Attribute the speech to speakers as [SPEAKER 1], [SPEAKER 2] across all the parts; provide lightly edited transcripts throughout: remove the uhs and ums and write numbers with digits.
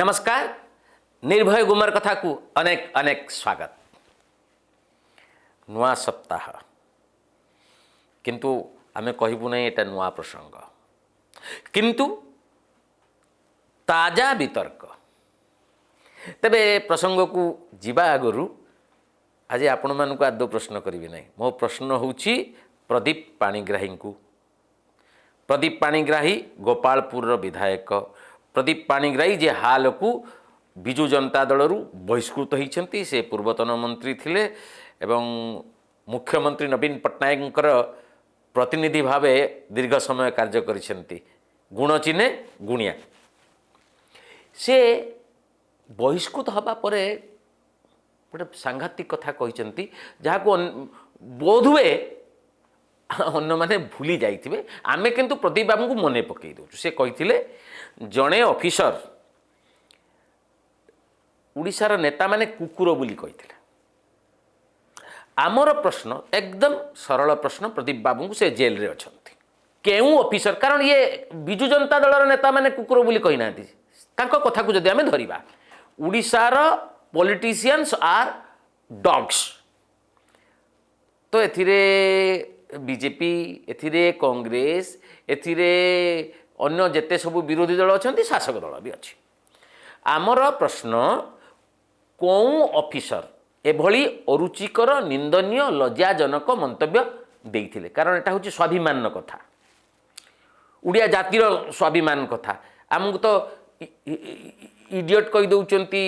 [SPEAKER 1] नमस्कार। निर्भय गुमर कथा को अनेक अनेक स्वागत। नुआ सप्ताह किंतु आमे कहबू नहीं एटा नुआ प्रसंग किंतु ताजा वितर्क। तेबे प्रसंग को जीवा आगु आज आपण मानक आदौ प्रश्न करी नहीं। मो प्रश्न होउछि प्रदीप पाणिग्राही को। प्रदीप पाणिग्राही गोपालपुर विधायक। प्रदीप पाणिग्राही जे हाल को विजु जनता दल बहिष्कृत होती। से पूर्वतन मंत्री थिले एवं मुख्यमंत्री नवीन पट्टनायक प्रतिनिधि भावे दीर्घ समय कार्य करिसेंती। गुण चिन्हे गुणिया। से बहिष्कृत हवा परे गोटे सांघातिक कथा कहते जहाँ को बोधुए अन्य मैंने भूली जाइए। आमे किंतु प्रदीप बाबू को मने पकई दउछु। से कहिथिले जड़े ऑफिसर उड़ीसार नेता माने कुकुर बोली कहिथिले। आमर प्रश्न एकदम सरल प्रश्न। प्रदीप बाबू को से जेल रे अछंती केउ ऑफिसर कारण ये विजु जनता दल नेता माने कुकुर बोली कहि नांती। तांको कथा को जदि आमे धरिबा उड़ीसार पॉलिटिशियंस आर डॉग्स। तो एथिरे बीजेपी एथिरे कांग्रेस एथिरे अन्य जेते सब विरोधी दल अच्छा शासक दल भी अच्छी। आमर प्रश्न कौ ऑफिसर एभली अरुचिकर निंदनीय लज्जाजनक मंतव्य देइथिले। कारण एटा होची स्वाभिमान कथा उड़िया जातिर स्वाभिमान कथा। आमको तो इडियट कहि दउचंती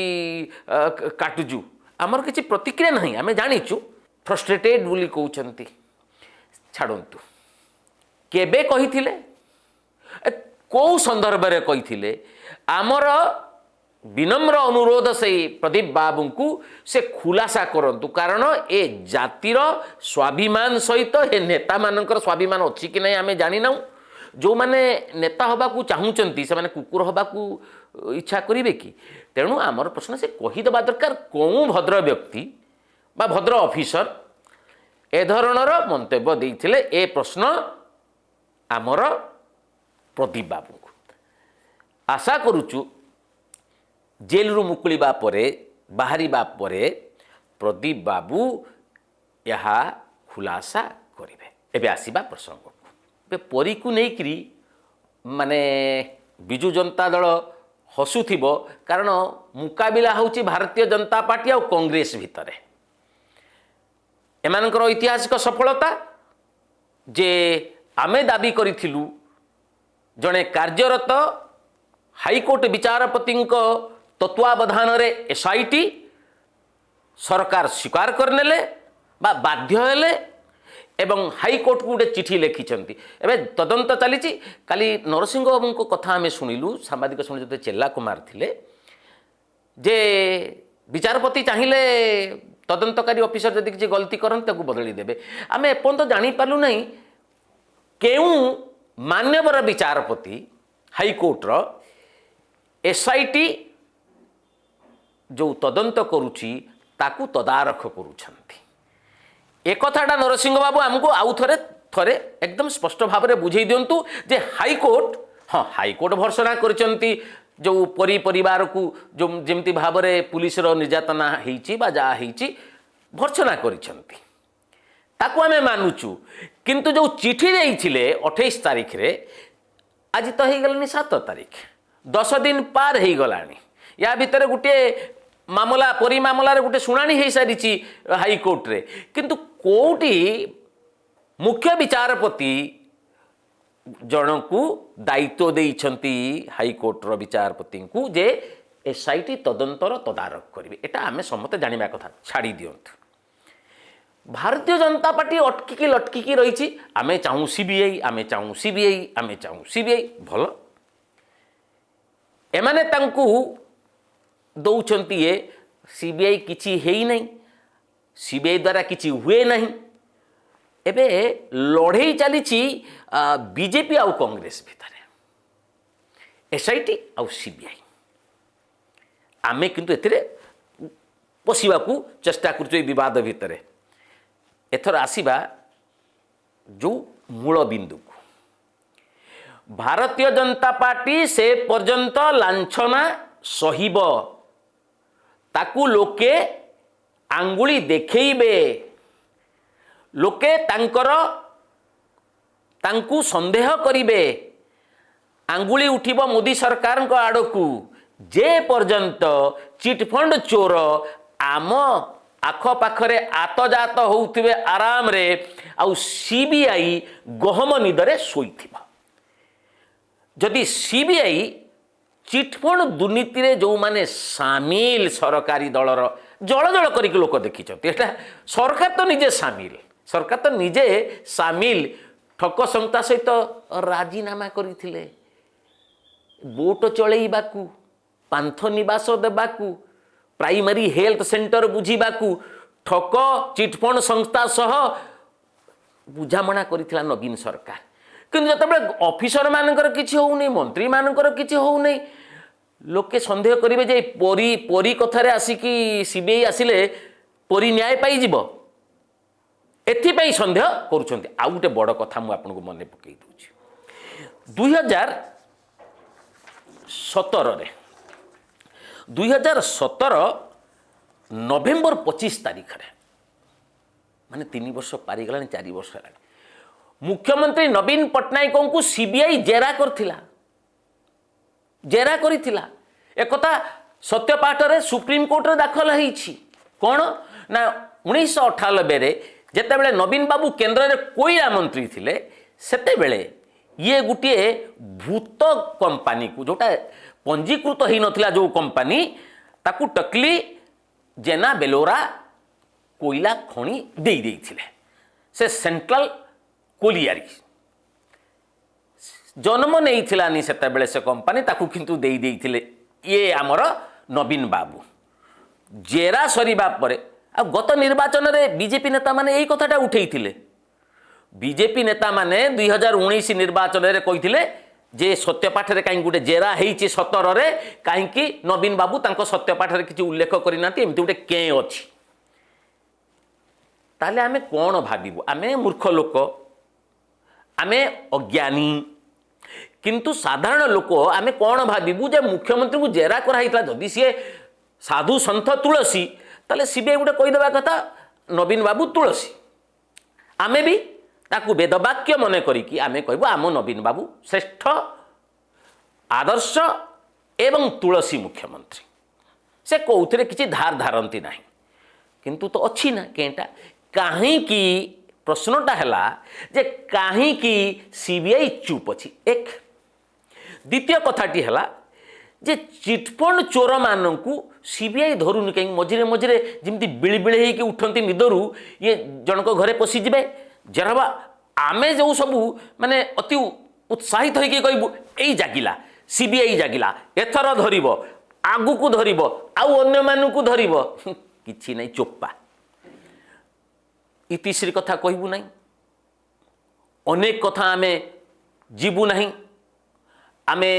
[SPEAKER 1] काटुजु। आमर किछि प्रतिक्रिया नहीं। आमे जानिचु फ्रस्ट्रेटेड बोली कहउचंती। छाड़ू केबे कहिथिले कौ संदर्भ रे कहिथिले। आमर विनम्र अनुरोध से प्रदीप बाबू को से खुलासा करंतु। कारण ए जातिर स्वाभिमान सहित ए नेता मानकर स्वाभिमान अच्छी कि नहीं आमे जानि ना। जो माने नेता हवा को चाहूचंती से माने कुकुर हवा को इच्छा करिवे कि। तेणु आमर प्रश्न से कहीदेवा दरकार कौ भद्र व्यक्ति बा भद्र ऑफिसर ए धरणर मंतव्य देइथिले। ए प्रश्न आमर प्रदीप बाबू को। आशा करुचु जेल रु मुकुलिबा परे बाहरिबा परे प्रदीप बाबू यहा खुलासा करिवे। एबे आसीबा प्रसंग को। एबे परी को नै करी माने विजु जनता दल हसुथिबो। कारण मुकाबिला होची भारतीय जनता पार्टी और कांग्रेस भितरे। एमानकर ऐतिहासिक सफलता जे आमे दाबी करिथिलु जड़े कार्यरत हाईकोर्ट विचारपति तत्वावधान रे एसआईटी सरकार स्वीकार करनेले बा बाध्य हेले एवं हाईकोर्ट को गोटे चिठी लिखिंट। एवं तदंत चली काली नरसिंह बाबू को कथा आम शुणिलु सांबादिक शुणी जो चेला कुमार थिले जे विचारपति चाहिए तदंतकारी ऑफिसर जदि किसी गलती करते बदली देवे। आम एपर्यंत जापारू ना केउ मान्यवर विचारपति हाईकोर्टर एसआईटी जो तदंत करुची ताकू तदारख करुछंती। एक कथाटा नरसिंह बाबू आमको आउ थरे एकदम स्पष्ट भाव में बुझे दिंतु जे हाईकोर्ट हाँ हाईकोर्ट भर्सना करचंती जो परिवार को जो जमती भाव में पुलिस निर्यातना होती जहाँ होती भर्सना करचंती ताकू आमे मानुचु। किंतु जो चिठी देइथिले 28 तारीख रे आज तो हो गलानी 7 तारीख 10 दिन पार हो गलानी। या भितर गोटे मामला परी मामलार गोटे शुणाणी हो सारी हाईकोर्ट रे। किंतु कोटी मुख्य विचारपति जन को दायित्व देइछंती हाईकोर्टर विचारपति को जे एसआईटी तदंतर तदारख करेंगे। एटा आमे समस्त जानिबा कथा। छाड़ी दियंतु भारतीय जनता पार्टी अटकिकी लटकिकी रही। आमे चाहूँ सीबीआई आमे चाहूँ सीबीआई आमे चाहूँ सीबीआई भल एमाने तांकू दौरान ये सीबीआई किसी है नहीं सीबीआई द्वारा किसी हुए नहीं। एबे लड़े चली बीजेपी आउ कांग्रेस भितर एसआईटी आउ सीबीआई। आमे किंतु एथिरे पशिबा को चेष्टा कर विवाद भितर। एथर आसीबा जो मूल बिंदु को। भारतीय जनता पार्टी से पर्यंत लांछना सहिब ताकू लोके आंगुली देखैबे लोके तांकू संदेह करिबे आंगुली उठिब मोदी सरकार आड़कू जे पर्यंत चिटफंड चोर आम आखपाखरे आतजात होउथिबे आराम रे आउ सीबीआई गहम निदरे शोइथिबा जदि सीबीआई चिटफंड दुर्नीति रे जो माने सामिल सरकारी दलर जल जल करिक लोक देखी सरकार तो निजे सामिल ठक संस्था सहित राजीनामा करथिले बोट चलैबाकू पांथ निवास देबाकू प्राइमरी हेल्थ सेंटर बुझीबाकू ठक चिटफंड संस्था सह बुझामणा करथिला नवीन सरकार किंतु जतबे ऑफिसर मानकर किछि होउनै मंत्री मानकर किछि होउनै लोके संदेह करिवे जे परी परी कथारे आसिकी सीबीआई आसिले परी न्याय पाई जिवो एथिपाई संदेह करुछन्ति। आ गोटे बड़ कथा मु आपनको मने पकई दउछि 2017 नवेम्बर 25 तारीख रे माने 3 वर्ष पारी गलानी 4 वर्ष हेलानी मुख्यमंत्री नवीन पट्टनायक को सीबीआई जेरा करिथिला एक कथा सत्यपाठ रे सुप्रीम कोर्ट रे दाखल होईछि कोन ना 1998 रे जेतेबेले नवीन बाबू केंद्र रे कोयला मंत्री थिले सेते बेले ये गुटिए भूत कंपनी को जोटा पंजीकृत ही नथिला जो कंपनी ताकू टकली जेना बेलोरा कोयला खणी देई देइथिले से सेंट्रल कोलियारी जन्म नहीं थिलानी सेते बेले से कंपनी ताकू किंतु देई देइथिले ये आमर नवीन बाबू जेरा सरीबा परे आ गत निर्वाचन रे बीजेपी नेता माने एई कथाटा उठेइथिले बीजेपी नेता माने 2019 निर्वाचन रे कहिथिले जे सत्यपाठ रे काई गुटे जेरा हेइछि 17 रे काईकि नवीन बाबू तांको सत्यपाठ रे किछि उल्लेख करिनांती एमति गुटे के अछि ताले आमे कोन भाबिबु आमे मूर्ख लोक आमे अज्ञानी किंतु साधारण लोक आमे कोन भाबिबु जे मुख्यमंत्री को जेरा कराइतला जदि सी साधु संत तुलसी ताले सीबीआई गुटे कहि देबा कथा नवीन बाबू तुलसी आमे भी ताकू वेदवाक्य मने करिकी आमे कहबो आम नवीन बाबू श्रेष्ठ आदर्श एवं तुलसी मुख्यमंत्री से कौथरे किछि धार धारंती नाही किंतु तो अच्छी ना केटा काहे की प्रश्नटा हैला जे काहे की सीबीआई चुप अछि एक द्वितीय कथाटी हैला जे चिटफंड चोर मानकू सीबीआई धरुनी कहीं मझे मझे जमी बिड़ी बिड़ी होगी उठती निदरू ये जनक घरे पशि जाए जरा आमे जो सबू माने अति उत्साहित होगी कहबू यही जागिला सीबीआई जागिला एथर धरिब आगु को धरिब आउ अन्य मानकू धरिब किछि नहीं चोप्पा इतिश्री कथा कहबू नहीं अनेक कथा आमे जीवू नहीं आमे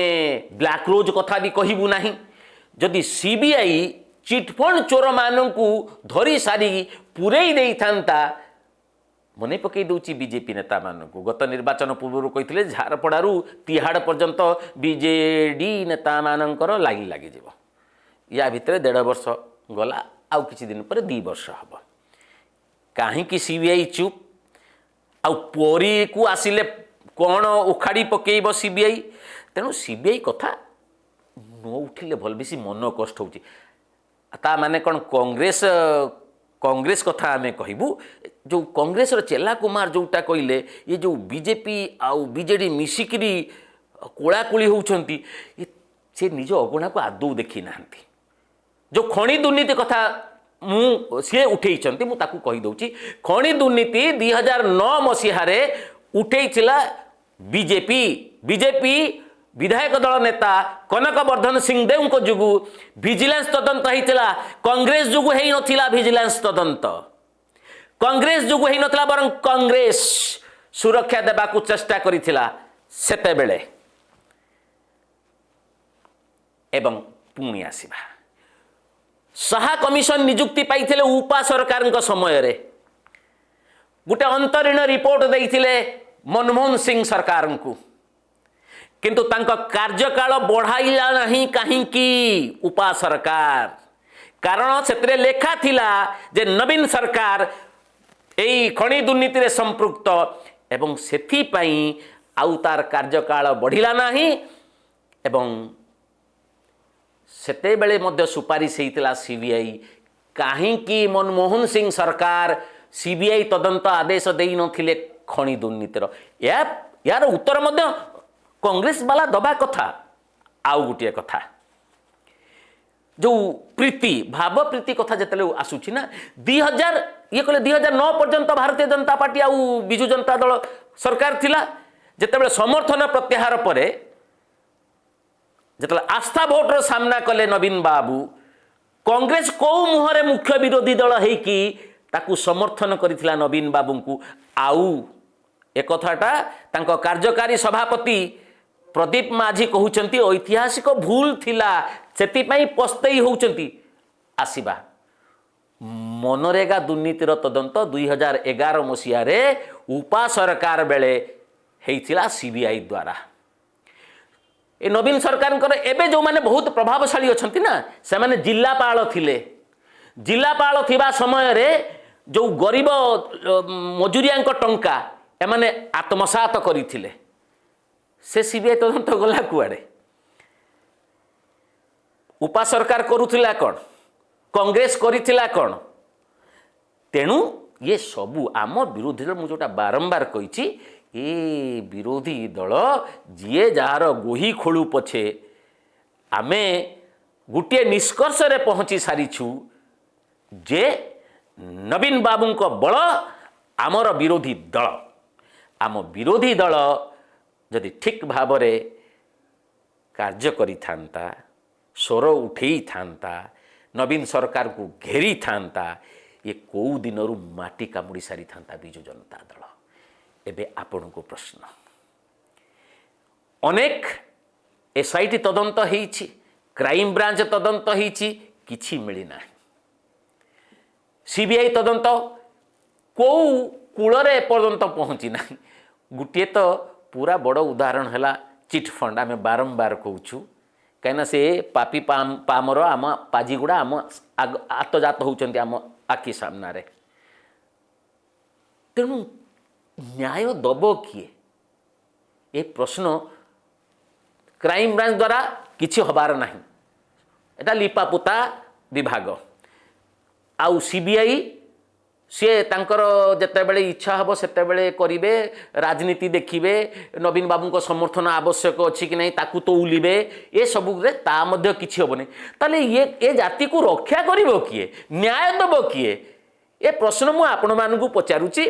[SPEAKER 1] ब्लैक रोज कथा भी कहबू नहीं जदि सीबीआई चिटफंड चोर मानकू धरी सारी पुरई देई थांता मने पकई दउची बीजेपी नेता मानकू गत निर्वाचन पूर्व कहिथिले झारपड़ारू तिहाड़ पर्यंत बीजेडी नेता मानकर लागी जीव या भितर 1.5 वर्ष गला आउ किछि दिन पर 2 वर्ष हब काहे कि सीबीआई चुप आउ परी को आसिले कौन उखाड़ी पकेइब सीबीआई तेणु सीबीआई कथा न उठिले भल बेसी मन कष्ट होची ता माने कौन कांग्रेस कथा आमे कहबू जो कांग्रेस रो चेला कुमार जोटा कहले ये जो बीजेपी आउ बीजेडी मिसिकरी कोलाकुली होउछंती से निज अगणा को आदौ देखी नांती जो खणी दुर्नीति कथा मु सी उठेइछंती मु ताकू कहि दउची खणी दुर्नीति 2009 मसीहा रे उठेइथिला बीजेपी विधायक दल नेता कनकवर्धन सिंह देव को जुगु विजिलेंस तदंत होता कांग्रेस जुगु है नथिला विजिलेंस तदंत कांग्रेस जुगु है नथिला बरं कांग्रेस सुरक्षा देबाकू चेष्टा करिथिला सेते बेले एवं पुणी आसीबा साहा कमिशन नियुक्ति पाइथिले उपा सरकार समय रे गोटे अंतरीण रिपोर्ट देइथिले मनमोहन सिंह सरकार को किंतु तांका कार्यकाल बढ़ाइला नहीं कहीं उपा सरकार कारण से लेखा थिला जे नवीन सरकार यही खनि दुर्नीति रे संपृक्त एवं सेथिपाई आउ तार कार्यकाल बढ़िला नहीं एवं सेते बेले मध्य सुपारिश होता सीबीआई कहीं मनमोहन सिंह सरकार सीबीआई तदंत आदेश दे नथिले खनि दुर्नीतिर यार उत्तर मध्य कांग्रेस वाला दबा कथा आउ गोटे कथा जो प्रीति भाव प्रीति कथा जिते आसूची ना 2000 ये कहले 2009 पर्यंत भारतीय जनता पार्टी आउ विजु जनता दल सरकार थिला जिते समर्थन प्रत्याहार पर जिते आस्था भोटर सामना कले नवीन बाबू कांग्रेस कौ मुहरे मुख्य विरोधी दल होइकी ताकू समर्थन करिथिला नवीन बाबू को आउ एक कथाटा तांको कार्यकारी सभापति प्रदीप माझी कहउचंती ऐतिहासिक भूल थिला सेतिपाई पस्तई होउचंती आसीबा मनरेगा दुर्नीतिर तदंत 2011 मसीह रे उपा सरकार बेले हेइथिला सीबीआई द्वारा ए नवीन सरकार एबे जो माने बहुत प्रभावशाली अछंती ना से माने जिल्लापाल थिले जिल्लापाल थिबा समय रे जो गरीब मजुरियांक टंका एमाने आत्मसात करिथिले से सीबीआई तदंत गला कुआडे उपा सरकार करुथिला कौन कांग्रेस करिथिला कौन तेणु ये सबू आम विरोधी दल मुझे बारंबार कही ए विरोधी दल जीए जार गोही खोलू पछे आमे गोटे निष्कर्ष रे पहुँची सारीछु जे नवीन बाबू को बल आमर विरोधी दल आम विरोधी दल जदि ठीक भाव रे कार्य करि थांता स्वर उठेई थांता नवीन सरकार को घेरी थांता ये कौ दिन माटी कामुड़ी सारी थांता विजु जनता दल एबे आपण को प्रश्न अनेक एसआईटी तदंत होईछि क्राइम ब्रांच तदंत होईछि किछि मिली ना सीबीआई तदंत कौ कूलरे पर्यंत पहुँची ना गोटे तो पूरा बड़ उदाहरण है चिट फंड आम बारंबार कहूँ कहीं से पापी पामर आम पाजीगुड़ा आम आत्मजात होती आम आखि सामना रे तेणु न्याय दब किए ये प्रश्न क्राइम ब्रांच द्वारा किछि हबार नहीं एटा लिपापोता विभाग आउ सीबीआई सी तांकर जेतेबेले इच्छा हम सेतेबेले करिवे राजनीति देखिबे नवीन बाबू को समर्थन आवश्यक अछि कि नहीं ताकू तो उलिबे ये सबु रे ता मध्य किछि होबनी ताले ये जाति को रक्षा करिवो किए न्याय देबो किए ये प्रश्न मु आपण मानकु पचारुची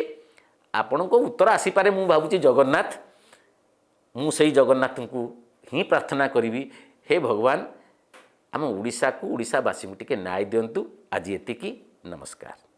[SPEAKER 1] आपण को उत्तर आसी पारे मु भाबुची जगन्नाथ मु सेही जगन्नाथ को ही प्रार्थना करिवि हे भगवान आम ओडिशा को ओडिशावासी टिके न्याय दियंतु आज एतिकी नमस्कार।